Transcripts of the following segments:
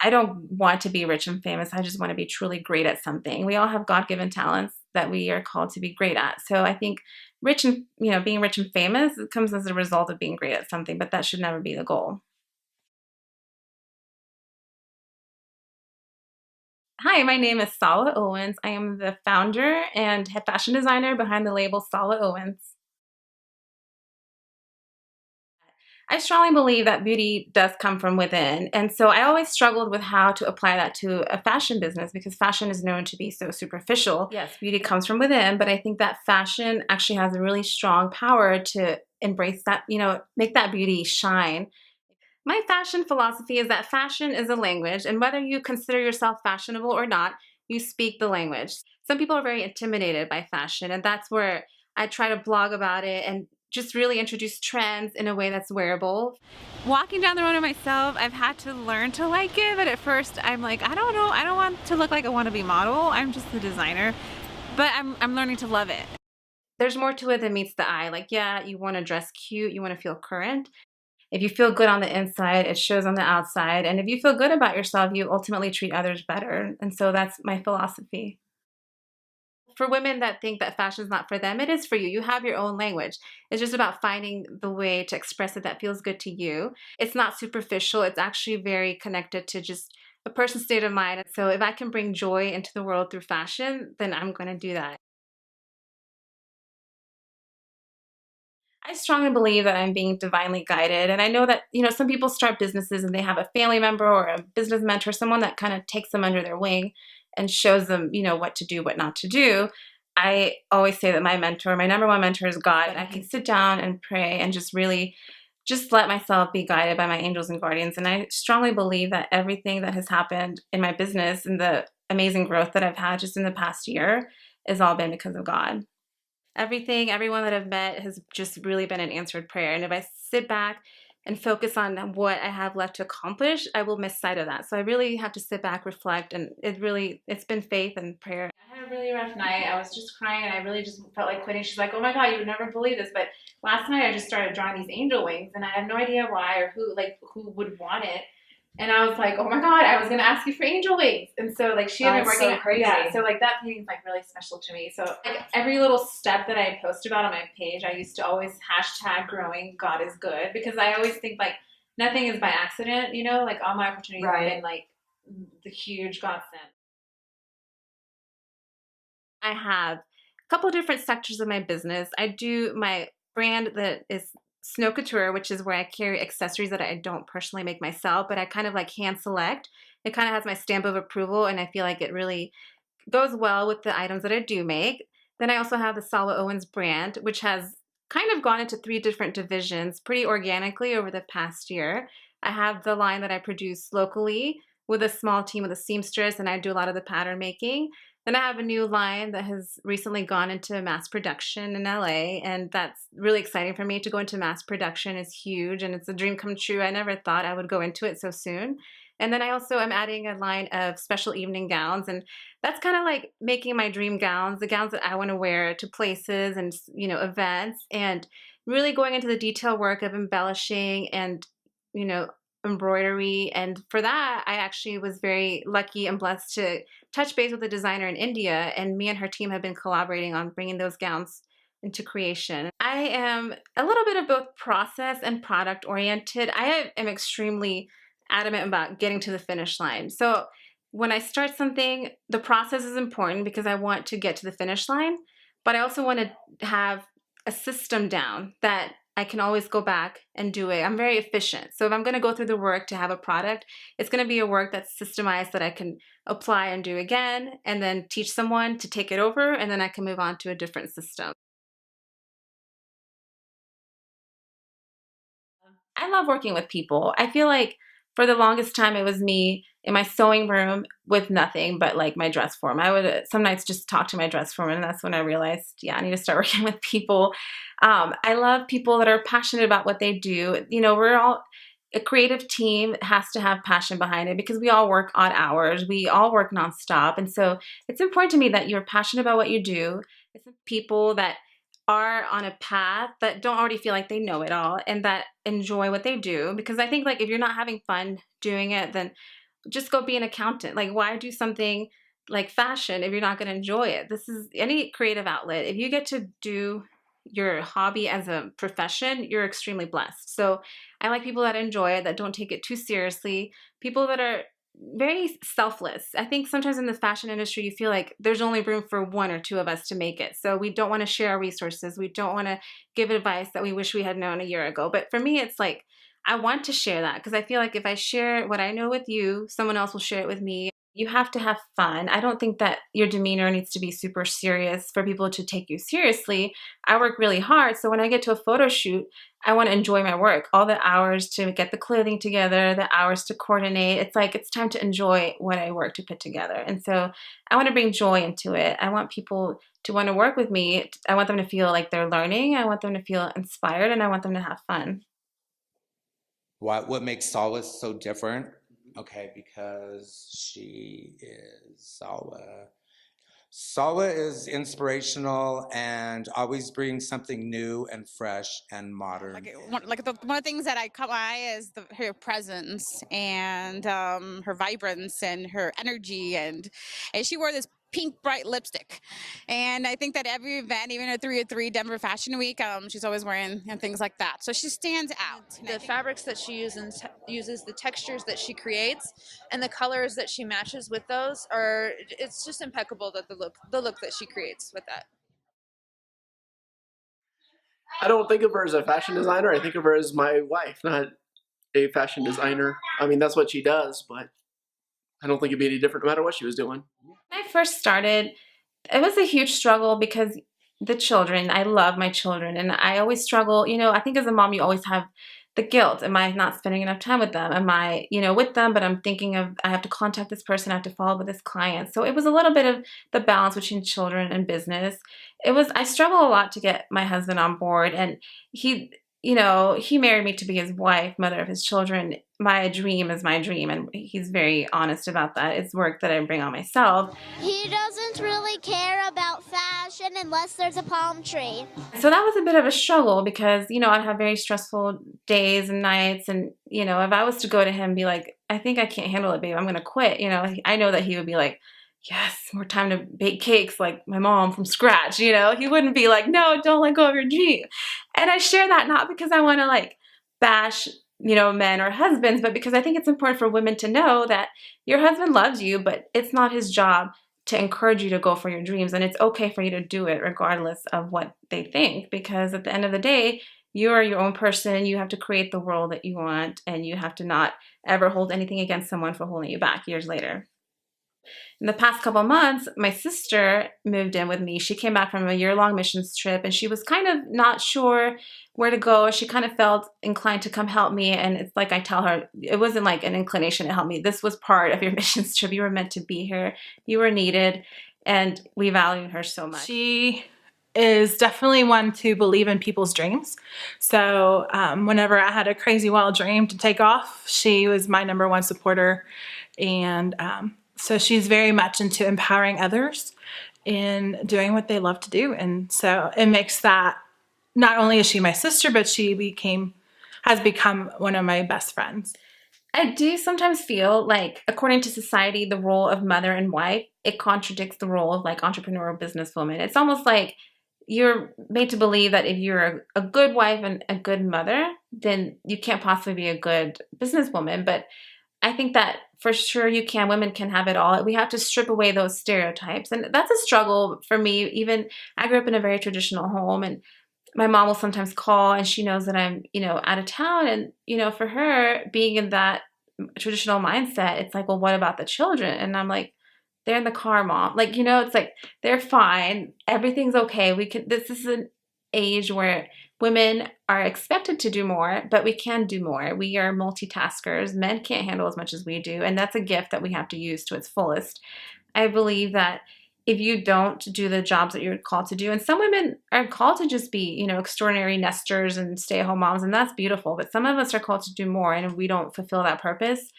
I don't want to be rich and famous. I just want to be truly great at something. We all have God-given talents that we are called to be great at. So I think rich and, being rich and famous comes as a result of being great at something, but that should never be the goal. Hi, my name is Salwa Owens. I am the founder and head fashion designer behind the label Salwa Owens. I strongly believe that beauty does come from within. And so I always struggled with how to apply that to a fashion business because fashion is known to be so superficial. Yes, beauty comes from within, but I think that fashion actually has a really strong power to embrace that, make that beauty shine. My fashion philosophy is that fashion is a language, and whether you consider yourself fashionable or not, you speak the language. Some people are very intimidated by fashion, and that's where I try to blog about it and just really introduce trends in a way that's wearable. Walking down the road myself, I've had to learn to like it, but at first I'm like, I don't know, I don't want to look like a wannabe model. I'm just the designer, but I'm learning to love it. There's more to it than meets the eye. Like, yeah, you want to dress cute, you want to feel current. If you feel good on the inside, it shows on the outside. And if you feel good about yourself, you ultimately treat others better. And so that's my philosophy. For women that think that fashion is not for them, it is for you. You have your own language. It's just about finding the way to express it that feels good to you. It's not superficial. It's actually very connected to just a person's state of mind. So if I can bring joy into the world through fashion, then I'm going to do that. I strongly believe that I'm being divinely guided. And I know that, some people start businesses and they have a family member or a business mentor, someone that kind of takes them under their wing and shows them, what to do, what not to do. I always say that my mentor, my number one mentor is God. I can sit down and pray and just really just let myself be guided by my angels and guardians. And I strongly believe that everything that has happened in my business and the amazing growth that I've had just in the past year has all been because of God. Everything, everyone that I've met has just really been an answered prayer. And if I sit back and focus on what I have left to accomplish, I will miss sight of that. So I really have to sit back, reflect, and it's been faith and prayer. I had a really rough night. I was just crying and I really just felt like quitting. She's like, oh my God, you would never believe this. But last night I just started drawing these angel wings and I have no idea why or who would want it. And I was like, oh my God, I was gonna ask you for angel wings. And so like she had been working so crazy. yeah, so like that painting's like really special to me. So like every little step that I post about on my page, I used to always hashtag growing God is good because I always think like nothing is by accident, like all my opportunities have been like the huge godsend. I have a couple different sectors of my business. I do my brand that is Snow Couture, which is where I carry accessories that I don't personally make myself, but I kind of like hand select. It kind of has my stamp of approval, and I feel like it really goes well with the items that I do make. Then I also have the Salwa Owens brand, which has kind of gone into three different divisions pretty organically over the past year. I have the line that I produce locally with a small team with a seamstress, and I do a lot of the pattern making. Then I have a new line that has recently gone into mass production in LA, and that's really exciting for me. To go into mass production is huge, and it's a dream come true. I never thought I would go into it so soon. And then I also am adding a line of special evening gowns, and that's kind of like making my dream gowns, the gowns that I want to wear to places and events, and really going into the detail work of embellishing and you know embroidery. And for that, I actually was very lucky and blessed to touch base with a designer in India, and me and her team have been collaborating on bringing those gowns into creation. I am a little bit of both process and product oriented. I am extremely adamant about getting to the finish line. So when I start something, the process is important because I want to get to the finish line, but I also want to have a system down that I can always go back and do it. I'm very efficient. So if I'm going to go through the work to have a product, it's going to be a work that's systemized that I can apply and do again, and then teach someone to take it over, and then I can move on to a different system. I love working with people. I feel like for the longest time it was me in my sewing room with nothing but like my dress form. I would some nights just talk to my dress form, and that's when I realized, yeah, I need to start working with people. I love people that are passionate about what they do. We're all a creative team has to have passion behind it because we all work odd hours. We all work nonstop. And so it's important to me that you're passionate about what you do. It's people that are on a path that don't already feel like they know it all and that enjoy what they do. Because I think like if you're not having fun doing it, then just go be an accountant. Like, why do something like fashion if you're not going to enjoy it? This is any creative outlet. If you get to do your hobby as a profession, you're extremely blessed. So I like people that enjoy it, that don't take it too seriously, people that are very selfless. I think sometimes in the fashion industry, you feel like there's only room for one or two of us to make it. So we don't want to share our resources. We don't want to give advice that we wish we had known a year ago. But for me, it's like, I want to share that because I feel like if I share what I know with you, someone else will share it with me. You have to have fun. I don't think that your demeanor needs to be super serious for people to take you seriously. I work really hard. So when I get to a photo shoot, I want to enjoy my work. All the hours to get the clothing together, the hours to coordinate. It's like it's time to enjoy what I work to put together. And so I want to bring joy into it. I want people to want to work with me. I want them to feel like they're learning. I want them to feel inspired, and I want them to have fun. What makes Salwa so different? Okay, because she is Salwa. Salwa is inspirational and always brings something new and fresh and modern. One of the things that I caught my eye is her presence and her vibrance and her energy, and she wore this pink bright lipstick, and I think that every event, even at 303 Denver Fashion Week, she's always wearing things like that, so she stands out. The fabrics that she uses, the textures that she creates, and the colors that she matches with those are, it's just impeccable, that the look that she creates with that. I don't think of her as a fashion designer. I think of her as my wife, not a fashion designer. I mean, that's what she does, but I don't think it'd be any different no matter what she was doing. When I first started, it was a huge struggle because the children, I love my children, and I always struggle. I think as a mom, you always have the guilt. Am I not spending enough time with them? Am I, with them, but I'm thinking of, I have to contact this person, I have to follow up with this client. So it was a little bit of the balance between children and business. I struggle a lot to get my husband on board, and he married me to be his wife, mother of his children. My dream is my dream, and he's very honest about that. It's work that I bring on myself. He doesn't really care about fashion unless there's a palm tree. So that was a bit of a struggle because, I'd have very stressful days and nights. And, if I was to go to him and be like, I think I can't handle it, babe, I'm going to quit. I know that he would be like, yes, more time to bake cakes like my mom from scratch. He wouldn't be like, no, don't let go of your dream. And I share that not because I want to like bash, men or husbands, but because I think it's important for women to know that your husband loves you, but it's not his job to encourage you to go for your dreams. And it's okay for you to do it regardless of what they think, because at the end of the day, you are your own person. You have to create the world that you want, and you have to not ever hold anything against someone for holding you back years later. In the past couple months, my sister moved in with me. She came back from a year-long missions trip, and she was kind of not sure where to go. She kind of felt inclined to come help me, and it's like I tell her, it wasn't like an inclination to help me. This was part of your missions trip. You were meant to be here. You were needed, and we value her so much. She is definitely one to believe in people's dreams. So whenever I had a crazy wild dream to take off, she was my number one supporter. And so she's very much into empowering others in doing what they love to do. And so it makes that, not only is she my sister, but she has become one of my best friends. I do sometimes feel like, according to society, the role of mother and wife, it contradicts the role of like entrepreneurial businesswoman. It's almost like you're made to believe that if you're a good wife and a good mother, then you can't possibly be a good businesswoman. But I think that for sure you can. Women can have it all. We have to strip away those stereotypes. And that's a struggle for me. Even I grew up in a very traditional home, and my mom will sometimes call and she knows that I'm, out of town. And, for her being in that traditional mindset, it's like, well, what about the children? And I'm like, they're in the car, mom. Like, it's like, they're fine. Everything's okay. This is an age where women are expected to do more, but we can do more. We are multitaskers. Men can't handle as much as we do. And that's a gift that we have to use to its fullest. I believe that if you don't do the jobs that you're called to do, and some women are called to just be, extraordinary nesters and stay-at-home moms, and that's beautiful, but some of us are called to do more, and if we don't fulfill that purpose,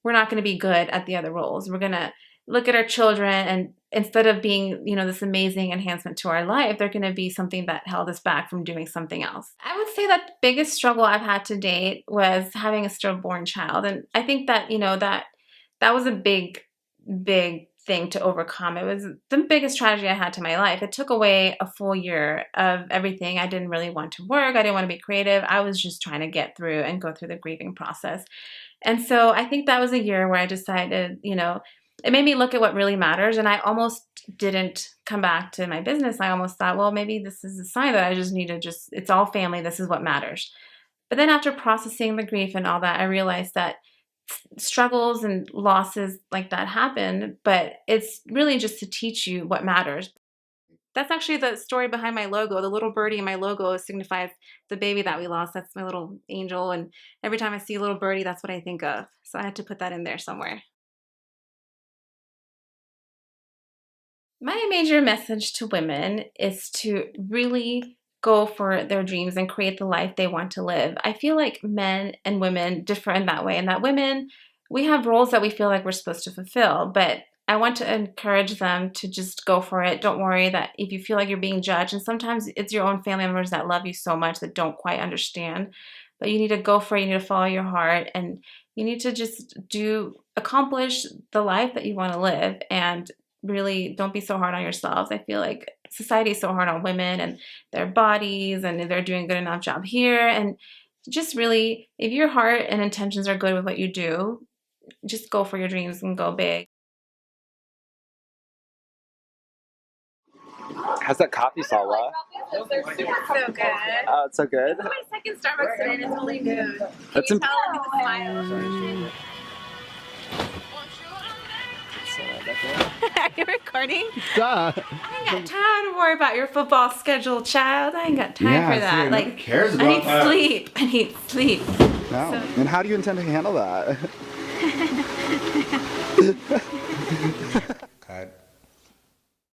we're not going to be good at the other roles. We're going to look at our children, and instead of being, this amazing enhancement to our life, they're going to be something that held us back from doing something else. I would say that the biggest struggle I've had to date was having a stillborn child. And I think that, that that was a big, big thing to overcome. It was the biggest tragedy I had to my life. It took away a full year of everything. I didn't really want to work. I didn't want to be creative. I was just trying to get through and go through the grieving process. And so I think that was a year where I decided, it made me look at what really matters. And I almost didn't come back to my business. I almost thought, well, maybe this is a sign that I just need to it's all family. This is what matters. But then after processing the grief and all that, I realized that struggles and losses like that happen, but it's really just to teach you what matters. That's actually the story behind my logo. The little birdie in my logo signifies the baby that we lost. That's my little angel. And every time I see a little birdie, that's what I think of. So I had to put that in there somewhere. My major message to women is to really go for their dreams and create the life they want to live. I feel like men and women differ in that way, and that women, we have roles that we feel like we're supposed to fulfill, but I want to encourage them to just go for it. Don't worry that if you feel like you're being judged, and sometimes it's your own family members that love you so much that don't quite understand, but you need to go for it. You need to follow your heart, and you need to just accomplish the life that you want to live, and really don't be so hard on yourselves. I feel like society is so hard on women and their bodies, and if they're doing a good enough job here. And just really, if your heart and intentions are good with what you do, just go for your dreams and go big. How's that coffee, Salwa? So good. Oh, it's so good. This is my second Starbucks today, and it's only noon. Can That's you tell with a smile? Are you recording? Duh. I ain't got time to worry about your football schedule, child. I ain't got time for that. Nobody cares about I need that. sleep. I need sleep. No. So- And how do you intend to handle that?